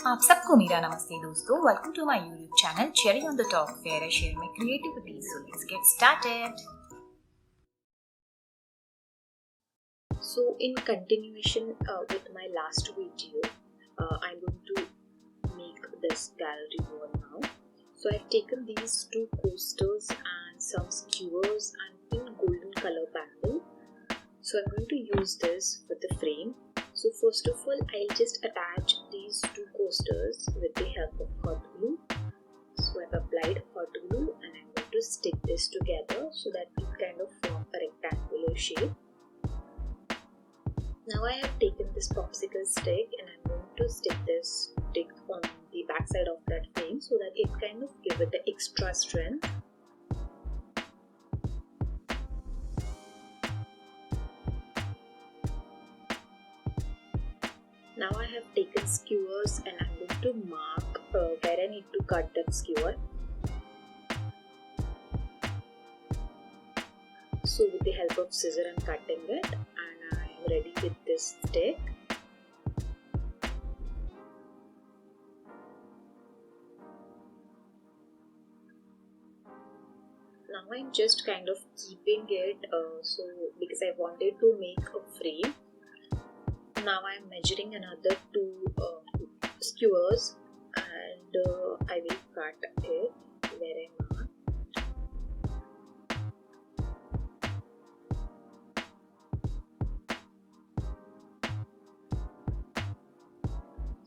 आप सबको मेरा नमस्ते दोस्तों. Welcome to my YouTube channel Cherry on the Top where I share my creativity. So let's get started. So in continuation with my last video, I'm going to make this gallery wall now. So I've taken these two coasters and some skewers and in golden color bangle. So I'm going to use this for the frame. So first of all, I'll just attach these two coasters with the help of hot glue. So I've applied hot glue and I'm going to stick this together so that it kind of form a rectangular shape. Now I have taken this popsicle stick and I'm going to stick this stick on the back side of that frame so that it kind of give it the extra strength. Now I have taken skewers and I'm going to mark where I need to cut that skewer. So with the help of scissor I'm cutting it and I am ready with this stick. Now I'm just kind of keeping it so because I wanted to make a frame. Now I am measuring another two skewers and I will cut it where I mark.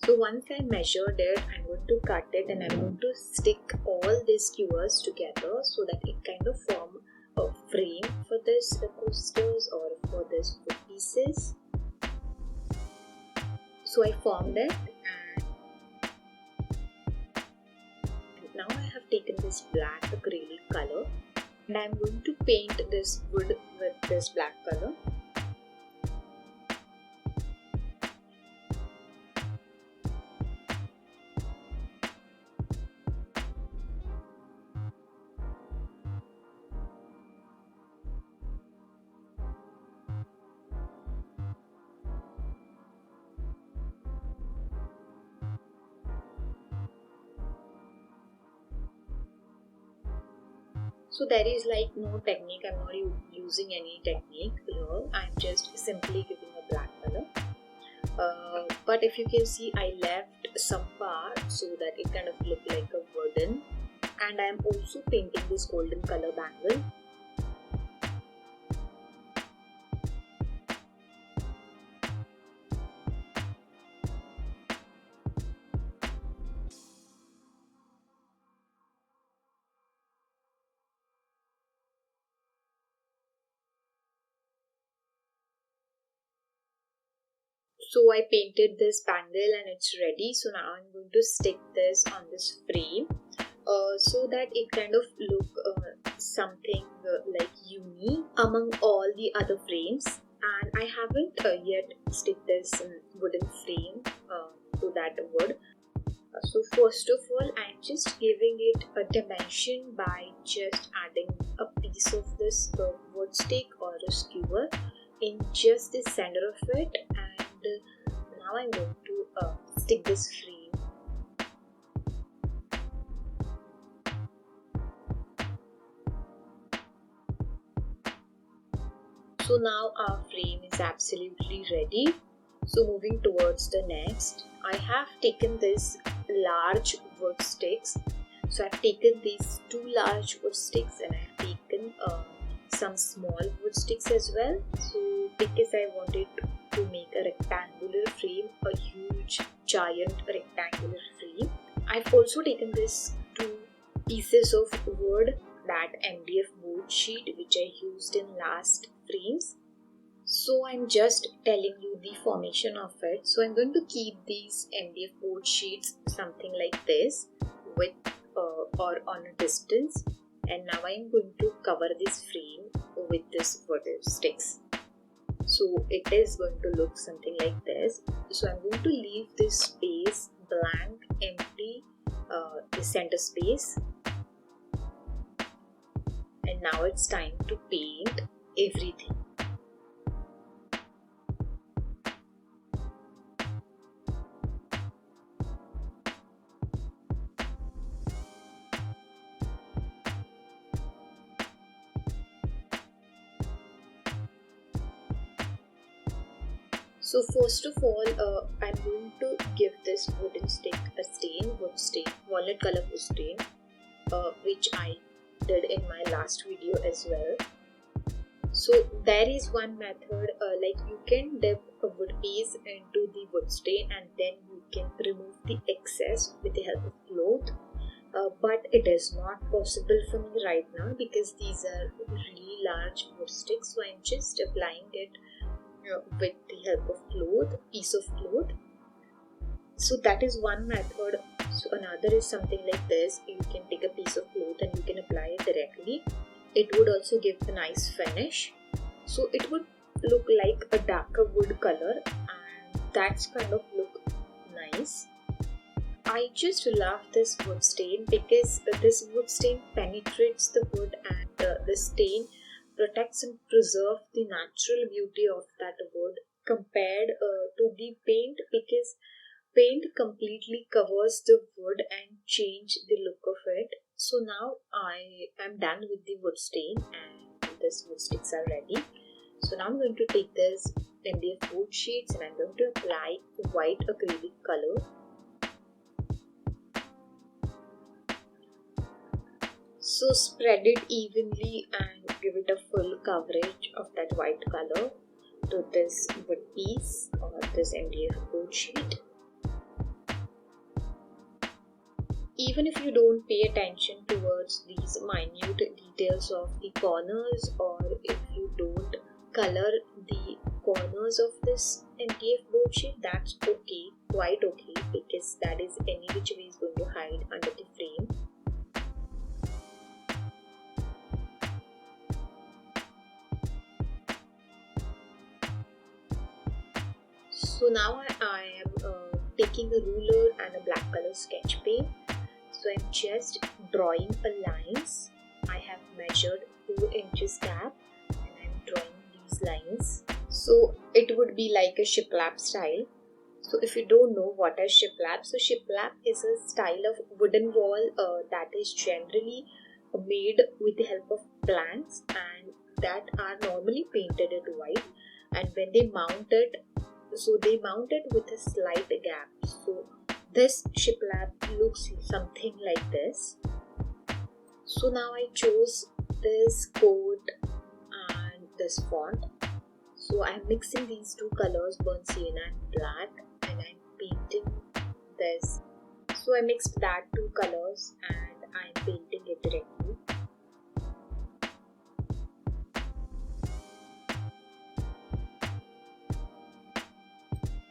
So once I measured it, I'm going to cut it and I'm going to stick all these skewers together so that it kind of form a frame for this coasters or for this pieces. So I formed it and now I have taken this black acrylic color and I'm going to paint this wood with this black color. So there is like no technique, I'm not using any technique here, I'm just simply giving a black color. But if you can see, I left some part so that it kind of look like a wooden, and I am also painting this golden color bangle. So I painted this bangle and it's ready. So now I'm going to stick this on this frame so that it kind of look something like unique among all the other frames. And I haven't yet stick this wooden frame to that wood. So first of all, I'm just giving it a dimension by just adding a piece of this wood stick or a skewer in just the center of it, and now I'm going to stick this frame. So now our frame is absolutely ready. So moving towards the next, I have taken this large wood sticks. So I've taken these two large wood sticks and I've taken some small wood sticks as well. So because I wanted to make a rectangular frame, a huge giant rectangular frame, I've also taken this two pieces of wood, that MDF board sheet which I used in last frames. So I'm just telling you the formation of it. So I'm going to keep these MDF board sheets something like this with or on a distance, and now I'm going to cover this frame with this wood sticks. So it is going to look something like this. So I'm going to leave this space blank, empty, the center space, and now it's time to paint everything. So first of all, I'm going to give this wooden stick a wood stain, walnut color wood stain, which I did in my last video as well. So there is one method, like you can dip a wood piece into the wood stain and then you can remove the excess with the help of cloth. But it is not possible for me right now because these are really large wood sticks, so I'm just applying it with the help of piece of cloth. So that is one method. So another is something like this. You can take a piece of cloth and you can apply it directly. It would also give a nice finish. So it would look like a darker wood color, and that's kind of look nice. I just love this wood stain because this wood stain penetrates the wood, and the stain protects and preserves the natural beauty of that wood compared to the paint, because paint completely covers the wood and change the look of it. So now I am done with the wood stain and these wood sticks are ready. So now I'm going to take this MDF board sheets and I'm going to apply white acrylic color. So spread it evenly and give it a full coverage of that white color to this wood piece or this MDF board sheet. Even if you don't pay attention towards these minute details of the corners, or if you don't color the corners of this MDF board sheet, that's okay, quite okay, because that is any which way is going to hide under the frame. So now I am taking a ruler and a black color sketch pen. So I'm just drawing a lines. I have measured 2 inches gap and I'm drawing these lines. So it would be like a shiplap style. So if you don't know what is shiplap, so shiplap is a style of wooden wall that is generally made with the help of planks and that are normally painted in white, and when they mount it, so they mount it with a slight gap. So this shiplap looks something like this. So now I chose this coat and this font. So I'm mixing these two colors, burnt sienna and black, and I'm painting this. So I mixed that two colors and I'm painting it directly.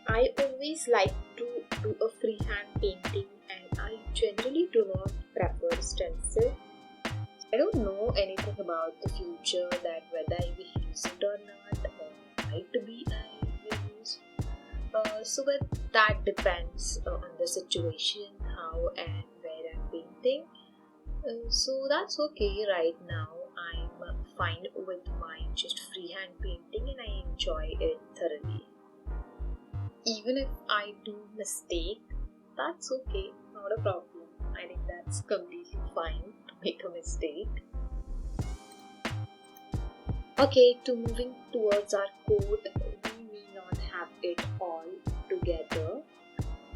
I always like to do a freehand painting and I generally do not prefer stencil. I don't know anything about the future, that whether I will use it or not, or might be I will use. But that depends on the situation, how and where I'm painting. So that's okay right now. I'm fine with my just freehand painting and I enjoy it thoroughly. Even if I do mistake, that's okay, not a problem. I think that's completely fine to make a mistake. Okay, to moving towards our coat, we may not have it all together,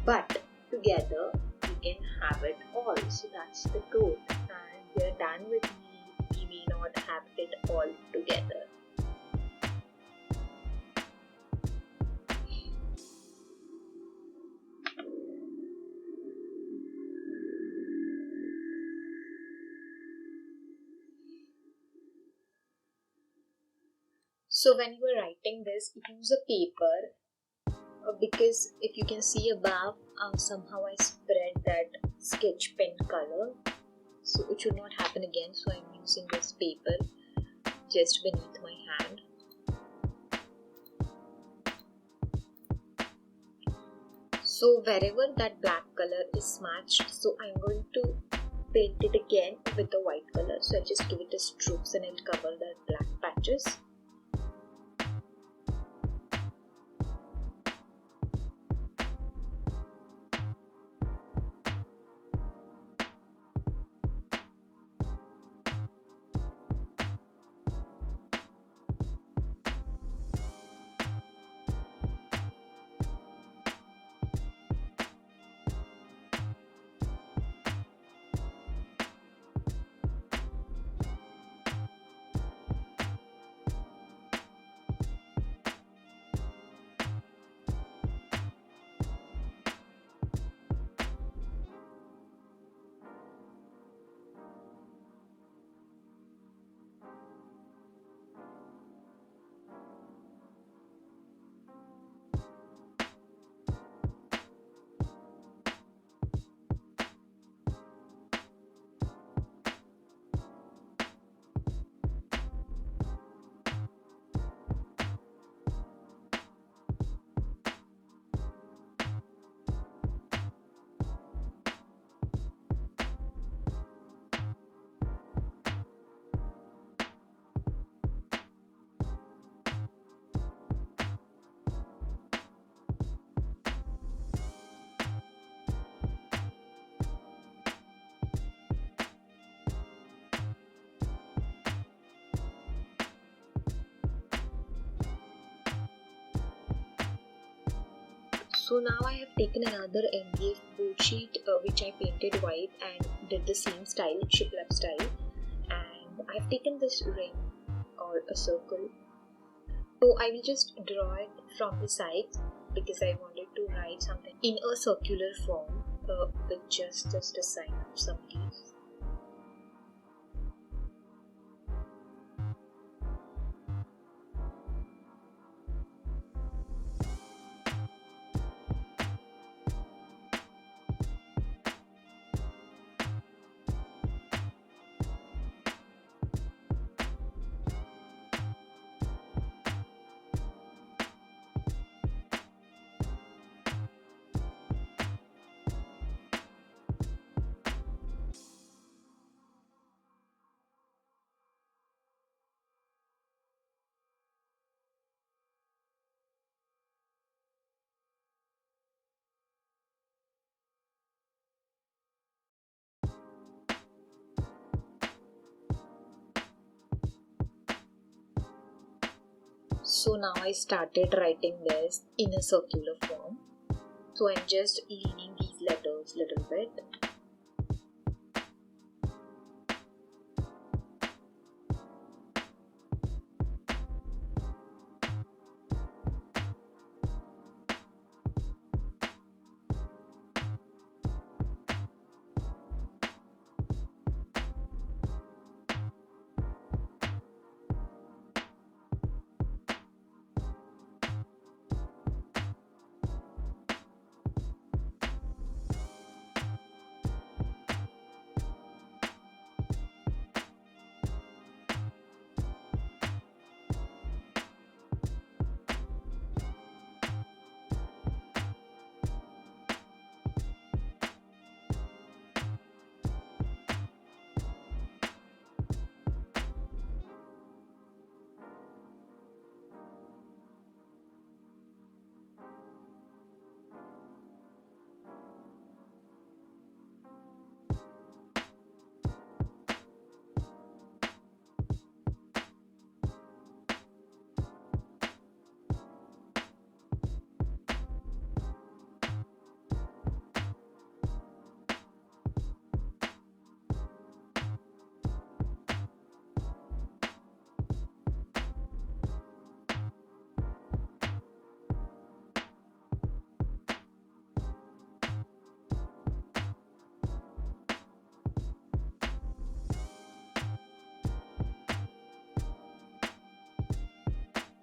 but together we can have it all. So that's the coat, and we're done with we may not have it all together. So when you are writing this, use a paper because if you can see above, somehow I spread that sketch pen color. So it should not happen again. So I'm using this paper just beneath my hand. So wherever that black color is smudged, so I'm going to paint it again with the white color. So I'll just give it a strokes and I'll cover the black patches. So now I have taken another MDF board sheet which I painted white and did the same style, shiplap style, and I have taken this ring or a circle. So I will just draw it from the sides because I wanted to write something in a circular form with just a sign of some leaves. So now I started writing this in a circular form. So I'm just leaning these letters a little bit.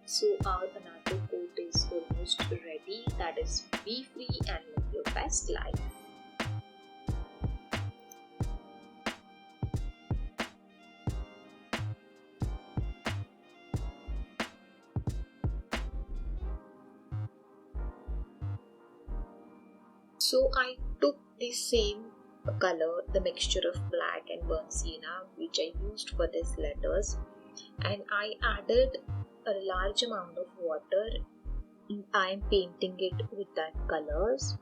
So our another quote is almost ready, that is, be free and live your best life. So I took the same color, the mixture of black and burnt sienna which I used for these letters, and I added a large amount of water. I am painting it with that colors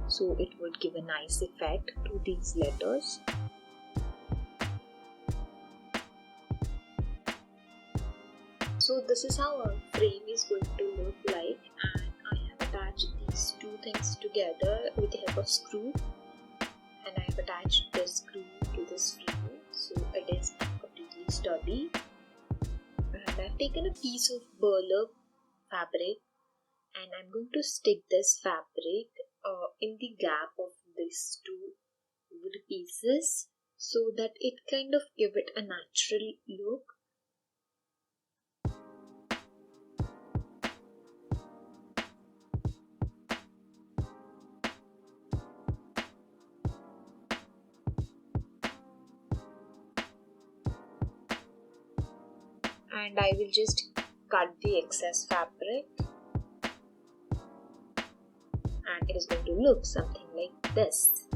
so it would give a nice effect to these letters. So this is how our frame is going to look like, and I have attached these two things together with the help of screw, and I have attached the screw to this frame so it is completely sturdy. And I've taken a piece of burlap fabric and I'm going to stick this fabric in the gap of these two wood pieces so that it kind of give it a natural look. And I will just cut the excess fabric, and it is going to look something like this.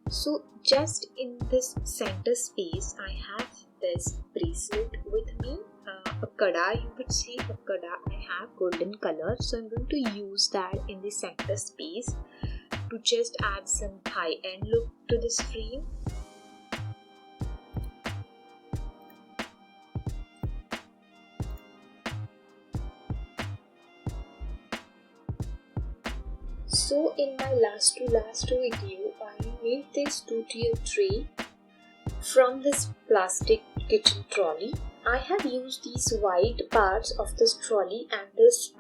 So just in this center space I have this bracelet with me, a kada, you would say a kada. I have golden color, so I'm going to use that in the center space to just add some high-end look to this frame. So in my last video, I made this 2-tier tray from this plastic kitchen trolley. I have used these white parts of this trolley and this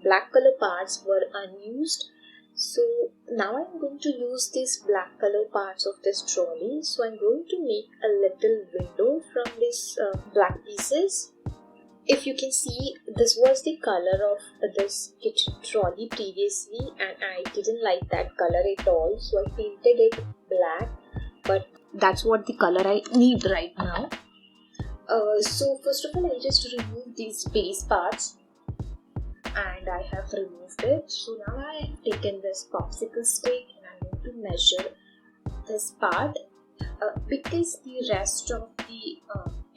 black color parts were unused. So now I'm going to use these black color parts of this trolley. So I'm going to make a little window from these black pieces. If you can see, this was the color of this kitchen trolley previously and I didn't like that color at all. So I painted it black, but that's what the color I need right now. So first of all, I just remove these base parts and I have removed it. So now I have taken this popsicle stick and I'm going to measure this part because the rest of the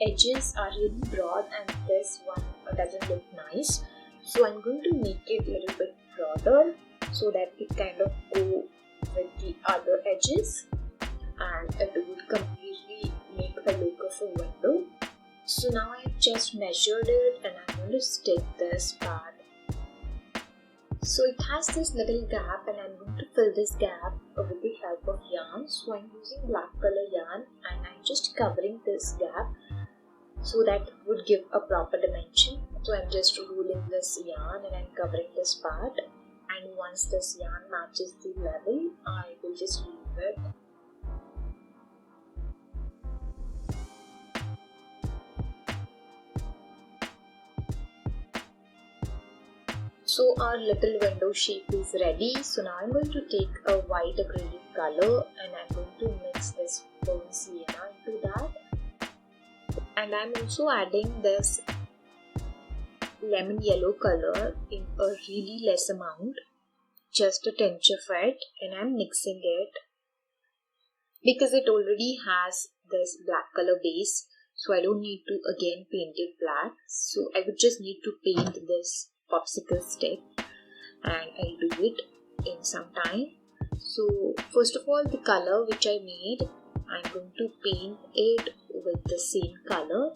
edges are really broad and this one doesn't look nice. So I'm going to make it a little bit broader so that it kind of go with the other edges and it would completely make a look of a window. So now I have just measured it and I'm going to stick this part. So it has this little gap and I'm going to fill this gap with the help of yarn. So I'm using black color yarn and I'm just covering this gap so that would give a proper dimension. So I'm just rolling this yarn and I'm covering this part, and once this yarn matches the level, I will just leave it. So our little window shape is ready. So now I'm going to take a white acrylic color and I'm going to mix this burnt sienna into that. And I'm also adding this lemon yellow color in a really less amount, just a tinge of it, and I'm mixing it because it already has this black color base. So I don't need to again paint it black. So I would just need to paint this popsicle stick and I'll do it in some time. So first of all, the color which I made, I'm going to paint it with the same color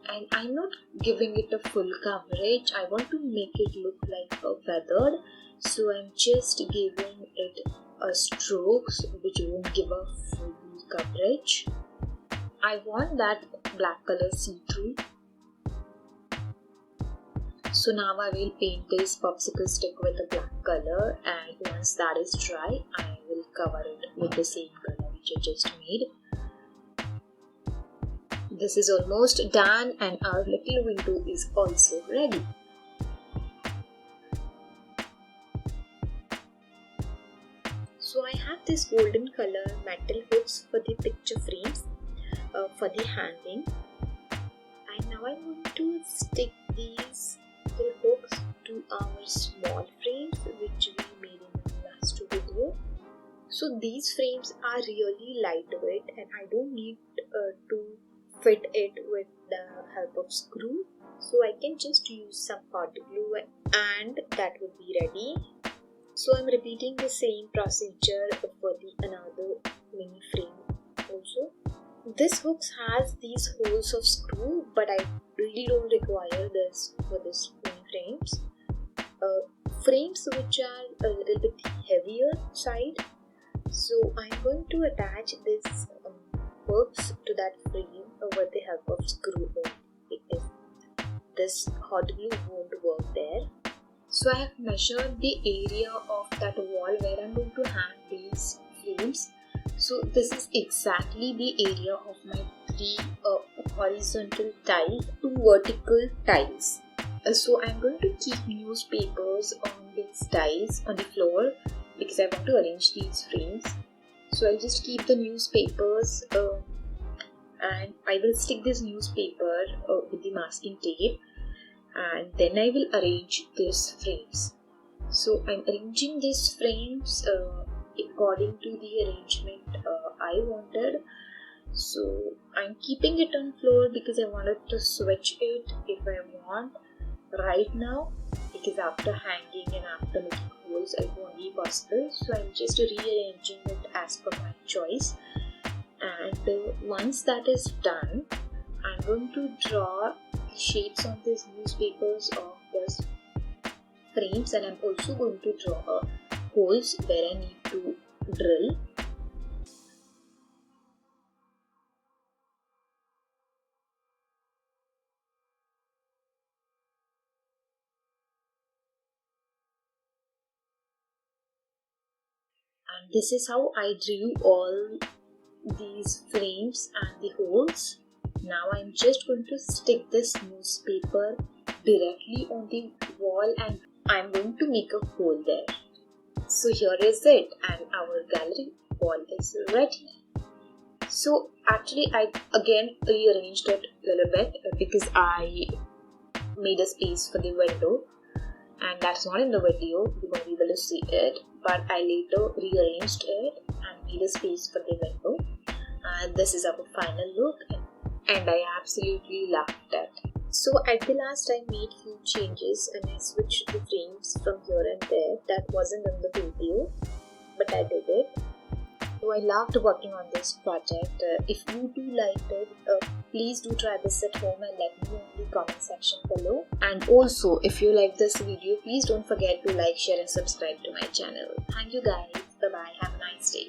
and I'm not giving it a full coverage. I want to make it look like a feathered, so I'm just giving it a strokes which won't give a full coverage. I want that black color see-through. So now I will paint this popsicle stick with a black color, and once that is dry, I will cover it with the same color which I just made. This is almost done and our little window is also ready. So I have this golden color metal hooks for the picture frames for the hanging, and now I'm going to stick these little hooks to our small frames which we made in the last video. So these frames are really lightweight and I don't need to fit it with the help of screw, so I can just use some hot glue and that would be ready. So I'm repeating the same procedure for the another mini frame also. This hooks has these holes of screw, but I really don't require this for this mini frames. Frames which are a little bit heavier side, so I'm going to attach this hooks to that frame with the help of screw hole because this hot glue won't work there. So I have measured the area of that wall where I'm going to hang these frames. So this is exactly the area of my 3 horizontal tiles, 2 vertical tiles. So I'm going to keep newspapers on these tiles on the floor because I want to arrange these frames. So I'll just keep the newspapers and I will stick this newspaper with the masking tape, and then I will arrange these frames. So I'm arranging these frames according to the arrangement I wanted. So I'm keeping it on floor because I wanted to switch it if I want right now, because after hanging and after making holes it won't be possible. So I'm just rearranging it as per my choice, and once that is done, I'm going to draw shapes on these newspapers of these frames, and I'm also going to draw holes where I need to drill. And this is how I drew all these frames and the holes. Now I'm just going to stick this newspaper directly on the wall and I'm going to make a hole there. So here is it, and our gallery wall is ready. So actually I again rearranged it a little bit because I made a space for the window, and that's not in the video, you won't be able to see it, but I later rearranged it and made a space for the window. And this is our final look, and I absolutely loved it. So at the last I made few changes and I switched the frames from here and there. That wasn't in the video, but I did it. So I loved working on this project. If you do like it, please do try this at home and let me know in the comment section below. And also, if you like this video, please don't forget to like, share and subscribe to my channel. Thank you guys. Bye bye. Have a nice day.